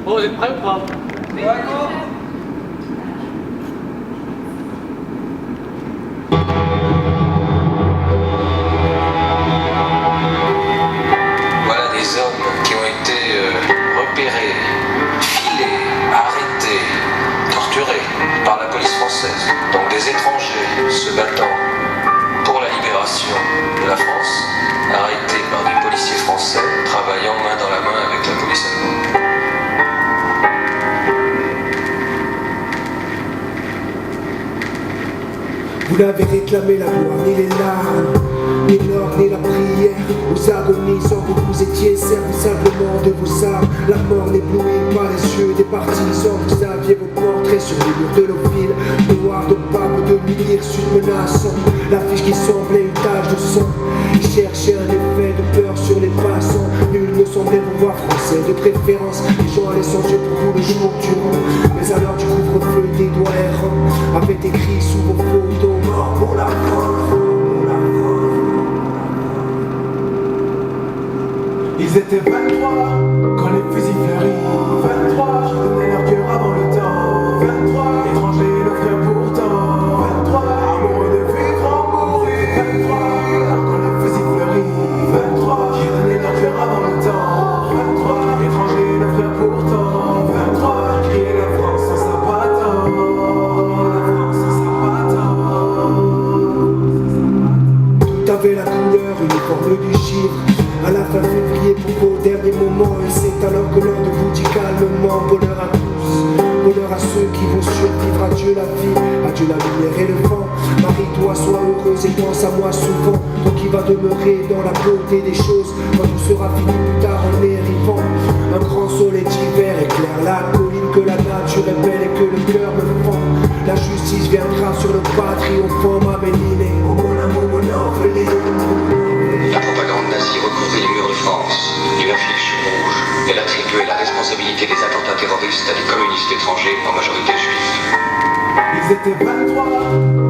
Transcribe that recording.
Bon, vous êtes prêts ou pas? Voilà des hommes qui ont été repérés, filés, arrêtés, torturés par la police française. Donc des étrangers se battant pour la libération de la France, arrêtés par des policiers français, travaillant main dans la main avec la police allemande. Vous n'avez réclamé la gloire, ni les larmes, ni l'or, ni la prière. Aux agonisants que vous étiez servis simplement de vos armes. La mort n'éblouit pas les yeux des partisans. Vous aviez vos portraits sur les murs de nos villes, noirs de pape, de lumière sud menaçant. L'affiche qui semblait une tache de sang. Cherchez un effet de peur sur les passants. Nul ne semblait vous voir français de préférence. Les gens allaient sans Dieu pour vous le jour durant. Mais à l'heure du couvre-feu, des doigts errants avaient écrit sous vos photos: mort pour la France. Ils étaient 23 quand les fusils fleurirent. 23 qui donnaient leur cœur avant le temps. 23 étrangers le frère pourtant. 23 amoureux de vivre en mourir. 23 quand les fusils fleurirent. 23 qui donnaient leur cœur avant le temps. 23 étrangers le frère pourtant. 23 qui est la France sans sa patin. La France sans sa patin. Tout avait la couleur uniforme du chiffre. À la fin février pour vos derniers moments. Et c'est alors que l'un de vous dit calmement: bonheur à tous, bonheur à ceux qui vont survivre. Adieu la vie, adieu la lumière et le vent. Marie-toi, sois heureuse et pense à moi souvent. Toi qui vas demeurer dans la beauté des choses. Quand tout sera fini plus tard en dérivant, un grand soleil d'hiver éclaire la colline. Que la nature est belle et que le cœur me fend. La justice viendra sur le pas triomphant. Ma Mélinée, oh mon amour, mon orpheline. La propagande nazie recouvrait les murs de France d'une affiche rouge. Elle attribuait la responsabilité des attentats terroristes à des communistes étrangers, en majorité juifs. Ils étaient 23